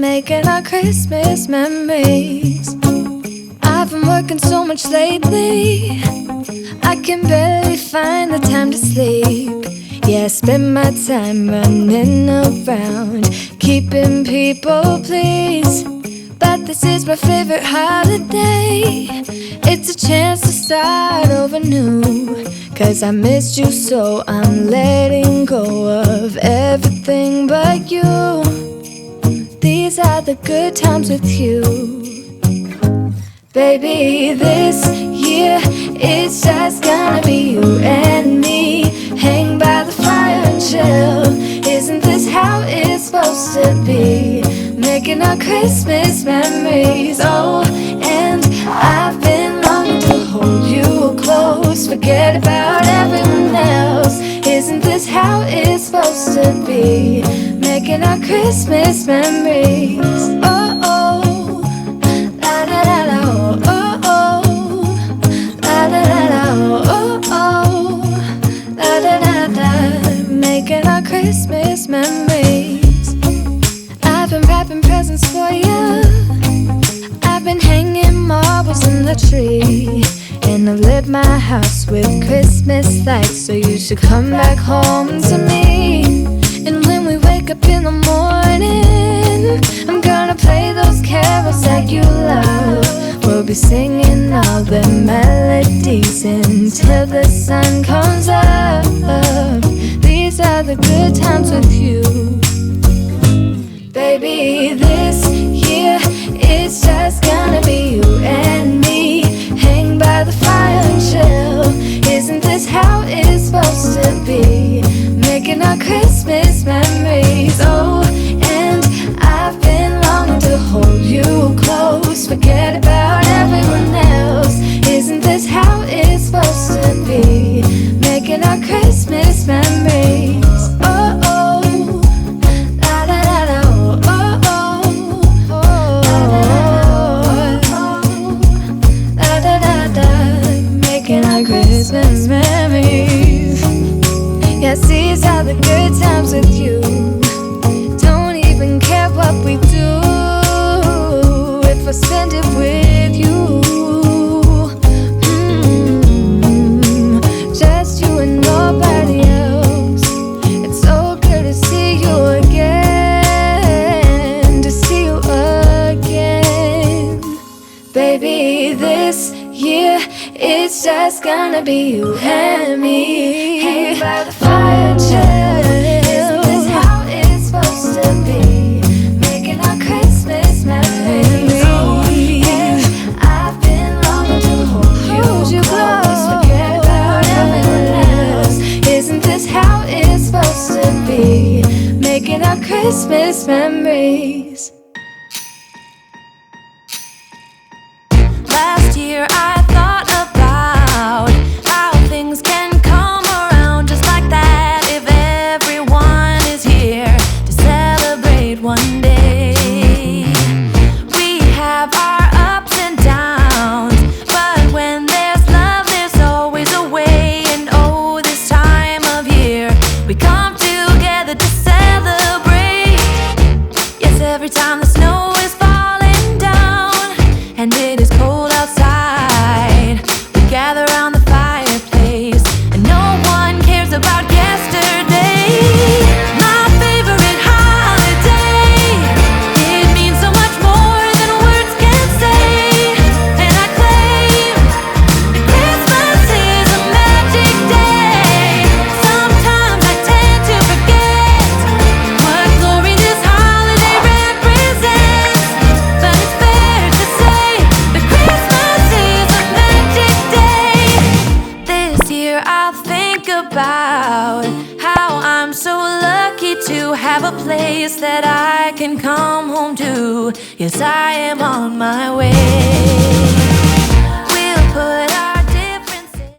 Making our Christmas memories. I've been working so much lately, I can barely find the time to sleep. Yeah, I spend my time running around, keeping people pleased. But this is my favorite holiday. It's a chance to start over new, 'cause I missed you so I'm letting go of everything but you. These are the good times with you. Baby, this year it's just gonna be you and me. Hang by the fire and chill. Isn't this how it's supposed to be? Making our Christmas memories. Oh, and I've been longing to hold you close. Forget about everyone else. Isn't this how it's supposed to be? Making our Christmas memories. Oh, oh, la la la la, oh, oh, oh, la la la la, oh, oh, la la la la. Making our Christmas memories. I've been wrapping presents for you. I've been hanging marbles in the tree. And I've lit my house with Christmas lights, so you should come back home to me. And when we wake up in the morning, I'm gonna play those carols that you love. We'll be singing all the melodies until the sun comes up. These are the good times with you. Baby, this year it's just gonna be you and me. Hang by the fire and chill. Isn't this how it's supposed to be? Making our Christmas memories. Oh, and I've been longing to hold you close. Forget about everyone else. Isn't this how it's supposed to be? Making our Christmas memories. Oh, oh, la da da da, oh, oh, oh, oh, la da da da. Making our Christmas memories. Yes, these are the good times with you. Don't even care what we do if I spend it with you. Just you and nobody else. It's so good to see you again, to see you again. Baby, this year it's just gonna be you and me. Hang by the fire, chill. Isn't this how it's supposed to be? Making our Christmas memories. Oh, and I've been longing to hold you close. Forget about everyone else. Isn't this how it's supposed to be? Making our Christmas memories. Last year I thought about how things can come around just like that if everyone is here to celebrate one day. We have our ups and downs, but when there's love there's always a way. And oh, this time of year we come together to celebrate. Yes, every time the snow is falling down and it is cold outside, we gather around the fireplace and no one cares about yesterday. My favorite holiday, it means so much more than words can say. And I claim that Christmas is a magic day. Sometimes I tend to forget what glory this holiday represents, but it's fair to say that Christmas is a magic day. This year I'll think about how I'm so lucky to have a place that I can come home to. Yes, I am on my way. We'll put